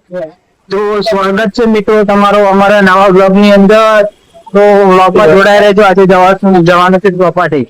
તો સ્વાગત છે મિત્રો તમારો અમારા નવા બ્લોગ ની અંદર. તો બ્લોગમાં જોડાઈ રહેજો. આજે જવાનું છે ચોપાટી.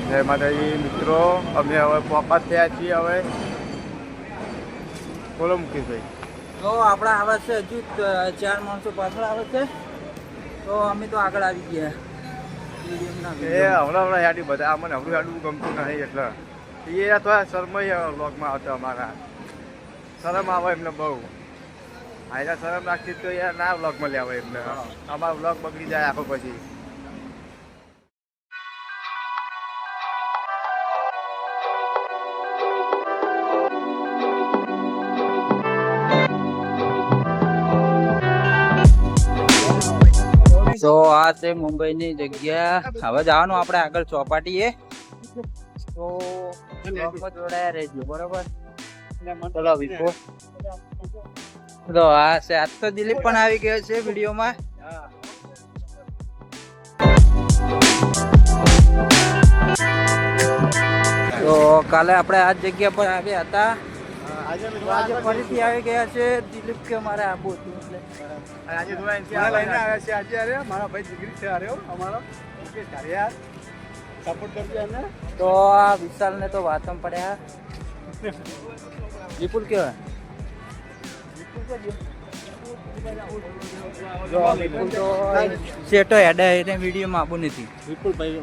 જય માતાજી મિત્રો, અમે હવે પોપાત થયા છીએ. હવે બોલો મુકેશભાઈ. તો આપણા આવે છે હજુ 4 માણસો પાછળ આવે છે, તો અમે તો આગળ આવી ગયા. હમણાં યાદી બધા અમને હમણાં યાદું ગમતું નહીં, એટલે એ થોડા શરમય વ્લોગમાં આવતા. અમારા શરમ આવે એમને બહુ. આયલા શરમ રાખતી તો યાર ના વ્લોગમાં લેવા એમને. અમારો વ્લોગ બગડી જાય આખો પછી. તો આ છે મુંબઈની જગ્યા. હવે જવાનું આપણે આગળ ચોપાટીએ, તો બ્લોગમાં જોડાયા રહેજો, બરોબર? ચલો વિપો. તો આ છે, આજ તો દિલીપ પણ આવી ગયો છે વિડીયોમાં. તો કાલે આપણે આ જગ્યા પર આવ્યા હતા, આજે ફરીથી આવી ગયા છે. દિલીપ કે મારે આબુ હતું એટલે આજે લઈને આવ્યા છે. આજે મારા ભાઈ દીકરી છે અમારો સપોર્ટ કરજો એમને. તો આ વિશાલ ને તો વાતમ પડ્યા. વિપુલ કેવા? વિપુલ તો સેટો હેડે એને વિડીયોમાં આબુ નથી. વિપુલભાઈ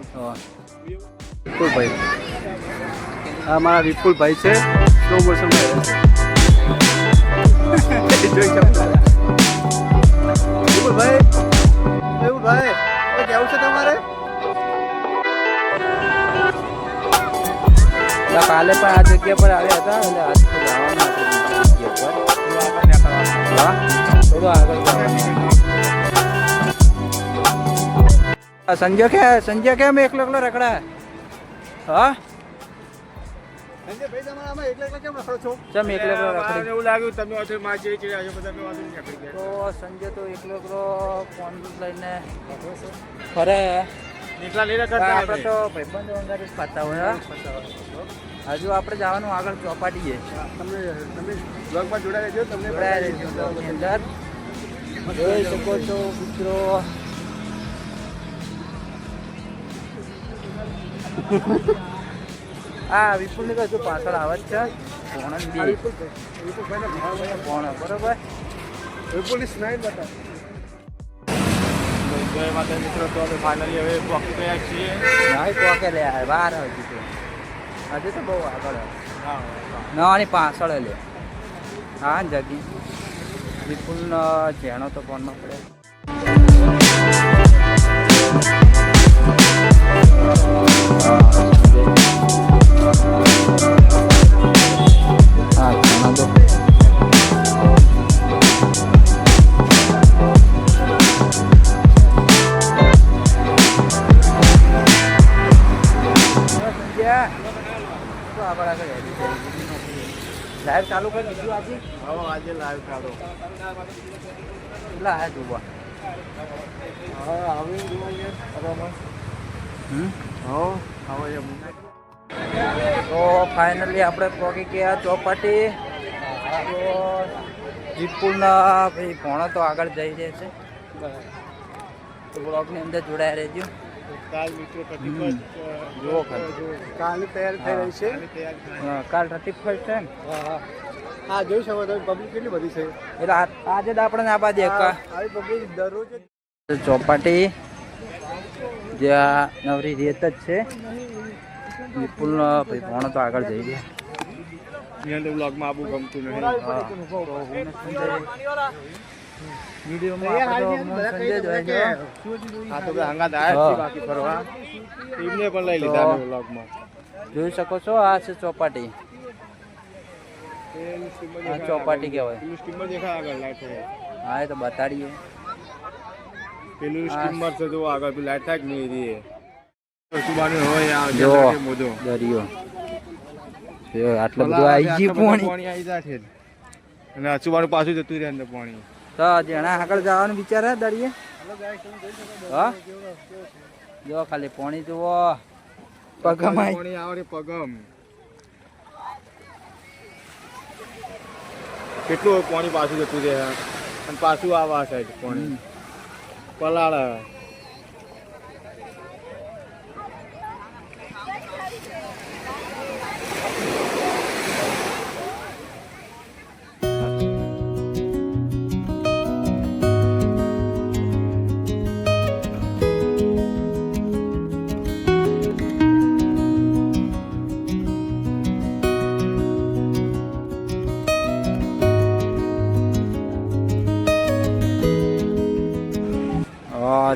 આ મારા વિપુલભાઈ છે. સ્લો મોશન વિપુલભાઈ કેવું છે તમારે? કાલે પણ આ જગ્યા પર આવ્યા હતા, એટલે આજ તો જવાનું હતું જગ્યા પર. હા, થોડું આગળ જવાનું. સંજય કેમ એકલો રખડા? હા, ચમ એકલો રખડી? એવું લાગ્યું તમે તો સંજય તો એકલો ફોન લઈને ફરે. આપણે તો ભાઈબંધો અંદર જ ખાતા હોય. હજુ આપણે જવાનું આગળ ચોપાટીએ. તમે બ્લોગમાં જોડાઈ રહેજો. તમને અંદર જોઈ શકો છો મિત્રો. હા, વિપુલ ની કશું પાછળ આવે જ છે. કોણ બરોબર? વિપુલની સ્માઈલ બતા. જય માતા મિત્રો, તો અમે ફાઇનલી હવે પહોંચી ગયા છીએ. ના પોકે લે વાર હજુ તો, હજુ તો બહુ આગળ નાની પાછળ લે. હા જગી વિપુલ જેણો તો ફોનમાં પડે. હા ઘણા તો લાઈવ ચાલુ કરી દીધું આજે. આજે લાઈવ ચાલો. કેટલા આયા જોવા? તો ફાઇનલી આપણે પહોંચી ગયા ચોપાટી. તો વિપુલના ભાઈ ભણો તો આગળ જઈ રહ્યા છે, તો બ્લોગની અંદર જોડાયા રહેજો. કાલ મિત્રો જુઓ કાલની તૈયારી થઈ રહી છે. કાલ 31 છે ને? હા, જોઈ શકો તમે પબ્લિક કેટલી બધી છે. એટલે આજે જ આપણે ના બાદ આવી પબ્લિક દરરોજ ચોપાટી જ્યાં નવરી રેત જ છે. વિપુલ ભાઈ ભણો તો આગળ જઈ ગયા. બ્લોગમાં આવું ગમતું નહીં. જોઈ શકો છો આ છે ચોપાટી. ચોપાટી કહેવાય. હા, એ તો બતાડીએ. પેલું સ્ટીમર છે જો આગળ લાઈટ થાય કે નહીં. સુબાનું હોય આ જો જરા કે મોજો દરિયો જો આટલું બધું આવી ગયું પાણી પાણી આવી જાય છે અને અચુબાનું પાછું જતું રહે અંદર પાણી તો જેના આગળ જવાનું વિચાર હે દરિયે હા જો ખાલી પાણી જુઓ પગમાં પાણી આવે પગમ કેટલું પાણી પાછું જતું રહે અને પાછું આવે આ સાઈડ પાણી પલાળ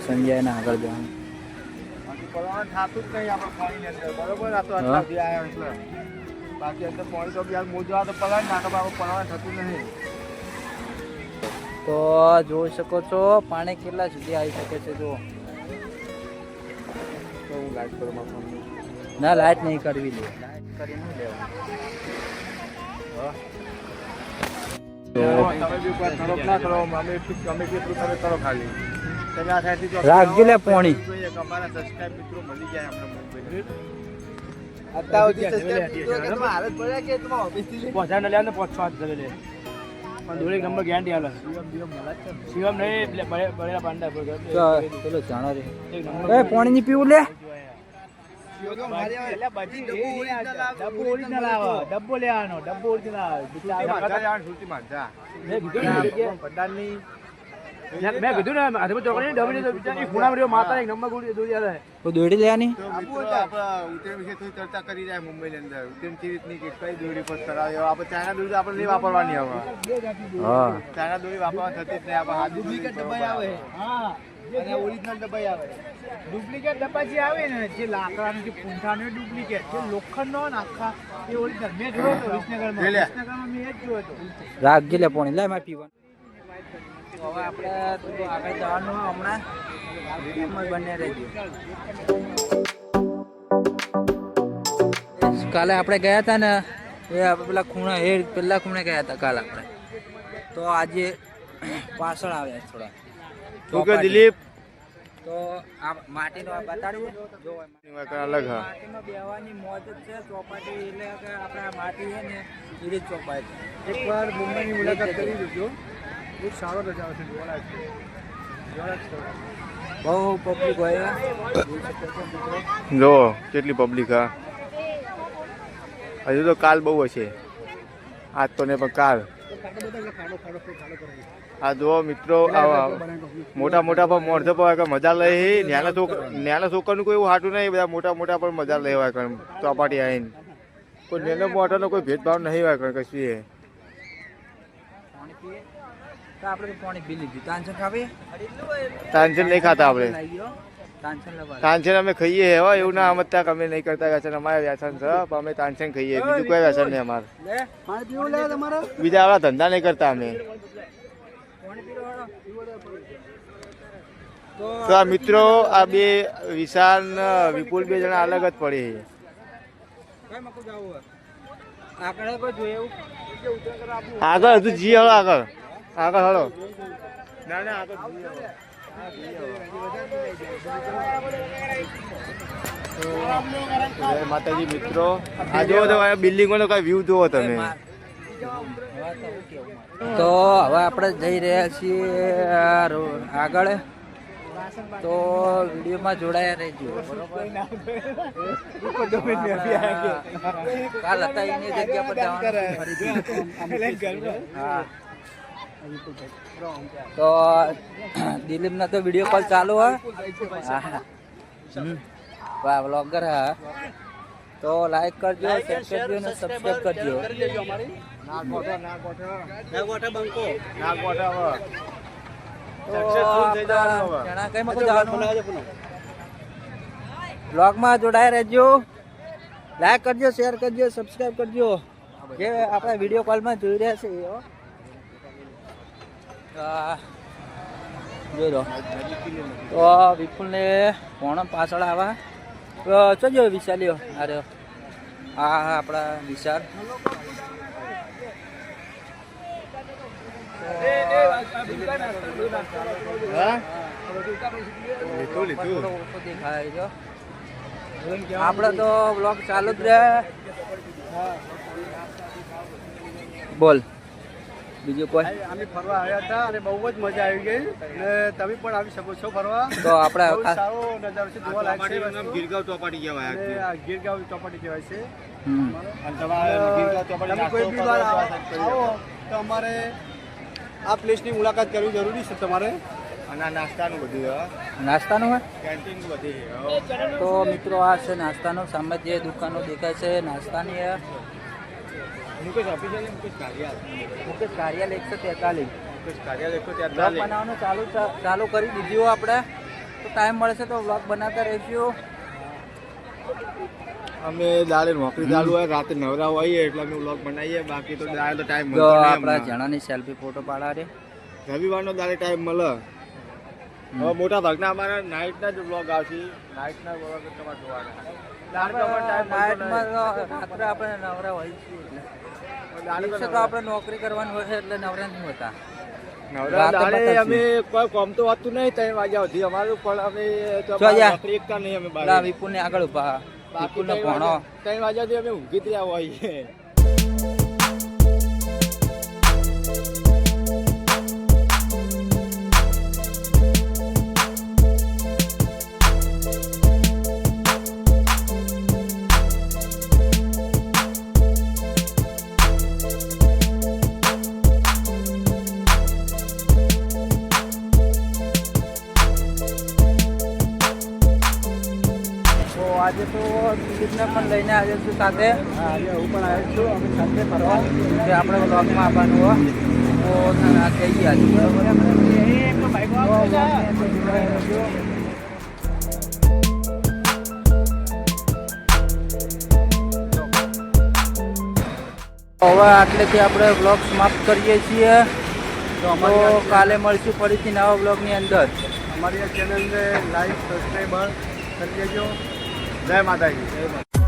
સંજય ના આગળ જવાનું પલાળ થતું જ નહીં આપણે પાણીની અંદર બરોબર આ તો આટલા સુધી આવ્યા એટલે બાકી અંદર પાણી તો યાર મોજો આ તો પલાળ ના તો આપણે પલાળ થતું નહીં તો જોઈ શકો છો પાણી કેટલા સુધી આવી શકે છે જો તો હું લાઈટ કરું મારું ના લાઈટ નહીં કરવી લે લાઈટ કરી નહીં લેવાનું તમે બી કોઈ ખરોબ ના કરો અમે ગમે તેટલું તમે કરો ખાલી તમે આ સાઈડથી રાખજો લે પાણી અમારા સબસ્ક્રાઇબ મિત્રો મળી જાય આપણે મુંબઈ અત્યાર સુધી સબસ્ક્રાઇબ મિત્રો કે તમે હાલત પડ્યા કે તમે ઓફિસથી પહોંચાડ લે ને પહોંચવા જ જવે લે પણ દોડી નંબર ગેરંટી આલે શિવમ નહીં બળેલા પાંડા પર પેલો જાણો રે એક નંબર એ પાણી ની પીવું લે ડબ્બો ઓરિજિનલ આવે ડબ્બો લેવાનો ડબ્બો ઓરિજિનલ આવે મેં કીધું ને હાથમાં ચોકડી ડબલી તો બિચારી ખૂણા રહ્યો માતા એક નંબર ગુડી દોડી આવે તો દોડી લેવાની ઉત્તર વિશે થોડી ચર્ચા કરી જાય મુંબઈ ની અંદર ઉત્તર ની રીતની કે કઈ દોરી પર કરાવ્યો આપણે ચાઇના દોરી આપણે નહીં વાપરવાની હવે હા ચાઇના દોરી વાપરવાની થતી જ નહીં આપણે હાથ ડુપ્લિકેટ ડબ્બા આવે હા અને ઓરિજિનલ ડબ્બા આવે ડુપ્લિકેટ ડબ્બા જે આવે ને જે લાકડાનું જે પૂંઠાનો લોખંડ જે લોખંડનો ને આખા એ ઓરિજિનલ મેં જોયો હતો વિસનગરમાં મેં એ જ જોયો હતો રાખજે લે પાણી લે મારે પીવાનું તો હવે આપણે થોડું આગળ જવાનું હમણાં વિડીયોમાં બને રહેજો કાલે આપણે ગયા હતા ને એ આપણે પેલા ખૂણા પેલા ખૂણે ગયા હતા કાલે આપણે તો આજે પાછળ આવ્યા થોડા ઓકે દિલીપ તો આ માટીનો આ બતાડીએ જો અલગ હા માટીમાં બેહવાની મોજ જ છે ચોપાટી એટલે કે આપણે આ માટી છે ને એ જ ચોપાટી એકવાર મુંબઈની મુલાકાત કરી દેજો બહુ સારો રજાઓ છે જોવાલાયક છે બહુ પબ્લિક હોય જો કેટલી પબ્લિક હા હજુ તો કાલ બહુ હશે આજ તો ને પણ કાલ આ જો મિત્રો મોટા મોટા પણ મોરસો પર મજા લે નાના છોકરાનું કોઈ એવું હાટું નહીં બધા મોટા મોટા પણ મજા લે હોય કારણ ચોપાટી આવીને કોઈ નાનો મોટાનો કોઈ ભેદભાવ નહીં હોય કારણ કશું એ તો આપણે પાણી પી લીધું તાંસન ખાવી તાંસન નહીં ખાતા આપણે તાંસન લેવા તાંસન અમે ખાઈએ હવે એવું ના અમે ત્યાં અમે નહીં કરતા વ્યસન અમારે વ્યસન છે પણ અમે તાંસન ખાઈએ બીજું કોઈ વ્યસન નહીં અમારે લે પાણી પીવું લે તમારે બીજા આપણા ધંધા નહીં કરતા અમે પાણી પીવો તો આ મિત્રો આ બે વિશાલ ને વિપુલ બે જણા અલગ જ પડે કઈ મકુ જાવું આગળ કોઈ જોયું આગળ હજુ જી હળો આગળ આગળ હળો ના ના આગળ જય માતાજી મિત્રો આ જોવો તો બિલ્ડિંગો નો કઈ વ્યૂ જોવો તમે તો હવે આપણે જઈ રહ્યા છીએ આગળ તો વિડીયોમાં જોડાયા રહેજો કાલ હતા એની જગ્યા પર જવાનું હા તો દિલીપ ના તો વિડીયો કોલ ચાલુ હોય વાહ વ્લોગર હા તો લાઈક કરજો શેર કરજો અને સબસ્ક્રાઇબ કરજો બ્લોગમાં જોડાયા રહેજો લાઈક કરજો શેર કરજો સબસ્ક્રાઇબ કરજો જે આપણે વિડીયો કોલમાં જોઈ રહ્યા છે જોઈ લો તો વિપુલને પોણા પાછળ આવા ચજો વિશાલ્યો અરે આ આપણા વિશાલ હા લીધું ઓછો દેખાય છે આપણે તો બ્લોગ ચાલુ જ રહે બોલ બીજું કોઈ અમે ફરવા આવ્યા હતા અને બહુ જ મજા આવી ગઈ અને તમે પણ આવી શકો છો ફરવા તો આપણે બહુ સારો નજારો છે જોવા લાયક છે ગીરગાંવ ચોપાટી કહેવાય અને આ ગીરગાંવ ચોપાટી કહેવાય છે અને તમારે તમે કોઈ બી વાર આવો તો અમારે આ પ્લેસની મુલાકાત કરવી જરૂરી છે તમારે અને આ નાસ્તાનું બધું નાસ્તાનું હોય કેન્ટીન બધી તો મિત્રો આ છે નાસ્તાનો સામે જે દુકાનો દેખાય છે નાસ્તાની મુકેશ ઓફિસિયલ મુકેશ કાર્યાલય મુકેશ કાર્યાલય 143 મુકેશ કાર્યાલય બ્લોગ 143 બનાવવાનું ચાલુ કરી દીધું આપણે તો ટાઈમ મળશે તો બ્લોગ બનાવતા રહીશું અમે દાડે નોકરી ચાલુ હોય રાતે નવરા હોઈએ એટલે અમે વ્લોગ બનાવીએ બાકી તો દાડે તો ટાઈમ તો મળતો નહીં આપણા અમને. જણાની સેલ્ફી ફોટો પાડા રે રવિવારનો દાડે ટાઈમ મળે હવે મોટા ભાગના અમારા નાઇટના જ વ્લોગ આવશે નાઇટના વ્લોગ તમારે જોવાના દાડે તો અમારે time મળતો નાઇટમાં નહીં. તો રાત્રે આપણે નવરા હોય છીએ એટલે દાડે તો દિવસે તો આપણે નોકરી કરવાની હોય છે એટલે નવરા નહીં હોતા નવરા રાતે દાડે બતાવશું. અમે કોઈ કામ તો હોતું નહીં 3 વાગ્યા સુધી અમારું પણ અમે તો જો યા. નોકરી એકતા નહીં અમે બહાર. પેલા વિપુલને આગળ ઉભા બાકી વિપુલનો ભણો 3 વાગ્યા સુધી અમે ઊંઘી જ રહ્યા હોઈએ તો આજે તો દિલીપને પણ લઈને આવ્યો છું સાથે આજે હું પણ આવ્યો છું અમે સાથે ફરવા જે આપણે બ્લોગમાં આવવાનું હોય તો આ જઈએ આજે બરોબર હવે આટલેથી આપણે બ્લોગ સમાપ્ત કરીએ છીએ તો કાલે મળશું ફરીથી નવા બ્લોગની અંદર અમારી આ ચેનલને લાઈક સબસ્ક્રાઈબ કરી દેજો જય માતાજી